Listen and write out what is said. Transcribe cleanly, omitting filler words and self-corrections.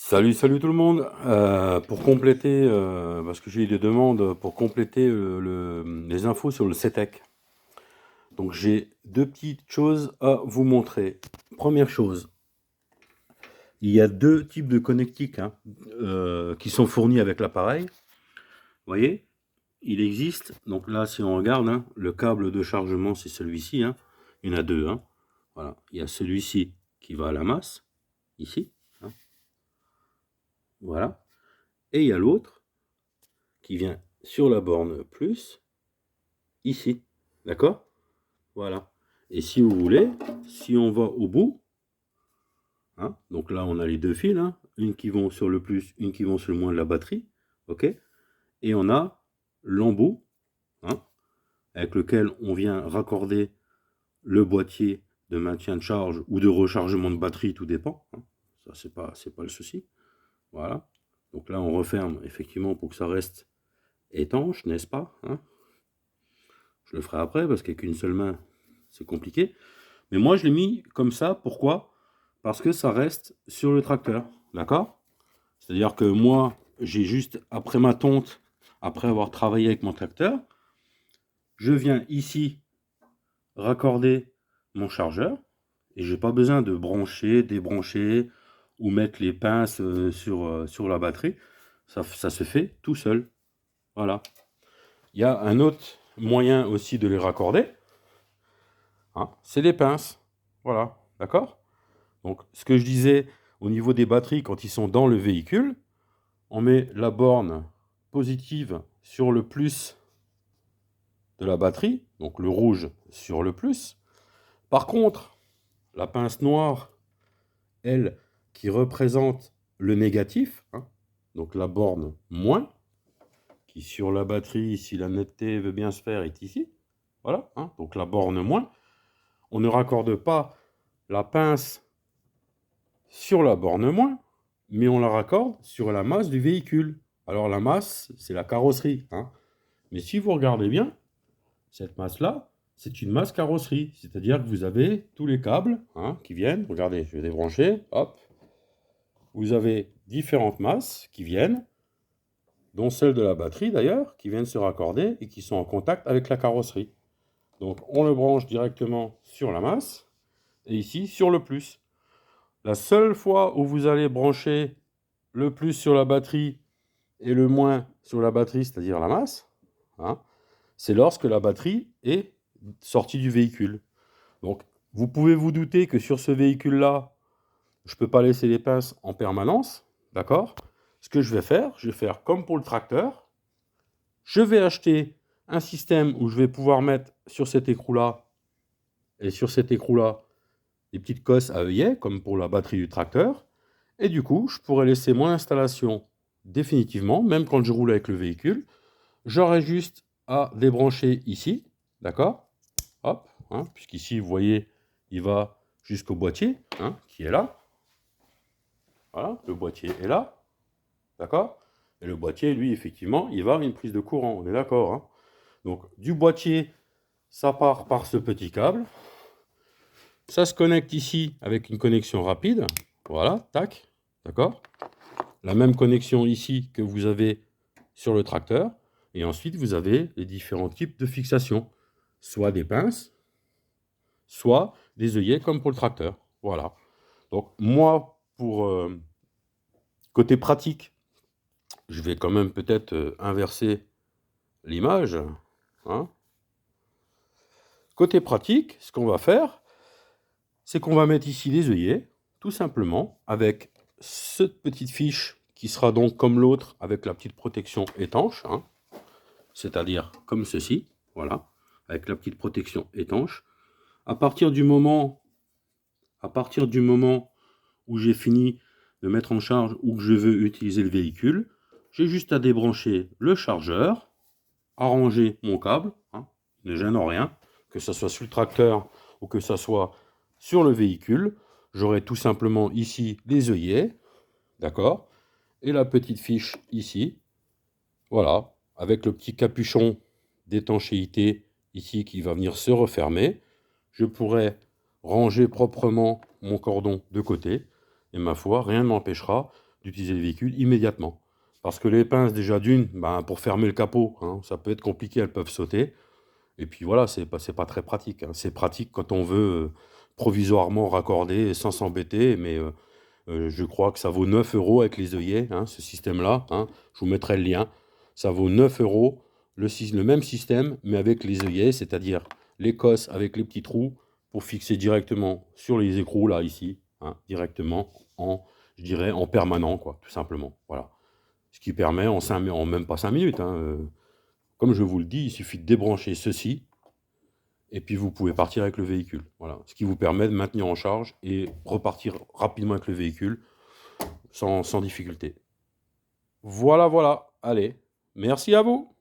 Salut tout le monde. Pour compléter, parce que j'ai eu des demandes pour compléter les infos sur le CETEC. Donc j'ai deux petites choses à vous montrer. Première chose, il y a deux types de connectiques qui sont fournis avec l'appareil. Vous voyez, il existe, donc là si on regarde, le câble de chargement c'est celui-ci. Il y en a deux. Voilà. Il y a celui-ci qui va à la masse, ici. Voilà. Et il y a l'autre qui vient sur la borne plus, ici. D'accord? Voilà. Et si vous voulez, si on va au bout, donc là on a les deux fils, une qui vont sur le plus, une qui vont sur le moins de la batterie, ok? Et on a l'embout, avec lequel on vient raccorder le boîtier de maintien de charge ou de rechargement de batterie, tout dépend. Ça c'est pas le souci. Voilà. Donc là on referme effectivement pour que ça reste étanche, n'est-ce pas? Je le ferai après parce qu'avec une seule main, c'est compliqué. Mais moi, je l'ai mis comme ça. Pourquoi? Parce que ça reste sur le tracteur. D'accord? C'est-à-dire que moi, j'ai juste, après ma tonte, après avoir travaillé avec mon tracteur, je viens ici raccorder mon chargeur. Et j'ai pas besoin de brancher, débrancher ou mettre les pinces sur la batterie. Ça se fait tout seul. Voilà. Il y a un autre moyen aussi de les raccorder. C'est des pinces. Voilà, d'accord? Donc, ce que je disais au niveau des batteries, quand ils sont dans le véhicule, on met la borne positive sur le plus de la batterie, donc le rouge sur le plus. Par contre, la pince noire, elle, qui représente le négatif, donc la borne moins, qui sur la batterie, si la netteté veut bien se faire, est ici. Voilà, donc la borne moins. On ne raccorde pas la pince sur la borne moins, mais on la raccorde sur la masse du véhicule. Alors la masse, c'est la carrosserie. Mais si vous regardez bien, cette masse-là, c'est une masse carrosserie. C'est-à-dire que vous avez tous les câbles qui viennent. Regardez, je vais débrancher. Hop. Vous avez différentes masses qui viennent, dont celle de la batterie d'ailleurs, qui viennent se raccorder et qui sont en contact avec la carrosserie. Donc on le branche directement sur la masse et ici sur le plus. La seule fois où vous allez brancher le plus sur la batterie et le moins sur la batterie, c'est-à-dire la masse, c'est lorsque la batterie est sortie du véhicule. Donc, vous pouvez vous douter que sur ce véhicule-là, je ne peux pas laisser les pinces en permanence, d'accord? Ce que je vais faire comme pour le tracteur, je vais acheter un système où je vais pouvoir mettre sur cet écrou-là et sur cet écrou-là des petites cosses à œillets, comme pour la batterie du tracteur, et du coup, je pourrais laisser mon installation définitivement, même quand je roule avec le véhicule. J'aurai juste à débrancher ici, d'accord? Hop, puisqu'ici, vous voyez, il va jusqu'au boîtier, qui est là. Voilà, le boîtier est là, d'accord? Et le boîtier, lui, effectivement, il va à une prise de courant, on est d'accord, Donc, du boîtier, ça part par ce petit câble. Ça se connecte ici avec une connexion rapide. Voilà, tac, d'accord? La même connexion ici que vous avez sur le tracteur. Et ensuite, vous avez les différents types de fixation. Soit des pinces, soit des œillets comme pour le tracteur. Voilà. Donc moi, pour côté pratique, je vais quand même peut-être inverser l'image. Côté pratique, ce qu'on va faire, c'est qu'on va mettre ici des œillets, tout simplement, avec cette petite fiche qui sera donc comme l'autre, avec la petite protection étanche, c'est-à-dire comme ceci, voilà, avec la petite protection étanche. À partir du moment où j'ai fini de mettre en charge ou que je veux utiliser le véhicule, j'ai juste à débrancher le chargeur, arranger mon câble, ne gêne rien, que ce soit sur le tracteur ou que ce soit sur le véhicule. J'aurai tout simplement ici les œillets, d'accord, et la petite fiche ici, voilà, avec le petit capuchon d'étanchéité ici qui va venir se refermer. Je pourrai ranger proprement mon cordon de côté. Et ma foi, rien ne m'empêchera d'utiliser le véhicule immédiatement. Parce que les pinces, déjà d'une, ben, pour fermer le capot, hein, ça peut être compliqué, elles peuvent sauter. Et puis voilà, c'est pas très pratique, hein. C'est pratique quand on veut provisoirement raccorder sans s'embêter, mais je crois que ça vaut 9 € avec les œillets, hein, ce système-là, hein. Je vous mettrai le lien. Ça vaut 9 €, le même système, mais avec les œillets, c'est-à-dire les cosses avec les petits trous pour fixer directement sur les écrous, là, ici, hein, directement, je dirais, en permanent, quoi, tout simplement. Voilà. Ce qui permet, en même pas 5 minutes, hein, comme je vous le dis, il suffit de débrancher ceci, et puis vous pouvez partir avec le véhicule. Voilà. Ce qui vous permet de maintenir en charge et repartir rapidement avec le véhicule sans difficulté. Voilà, voilà. Allez, merci à vous.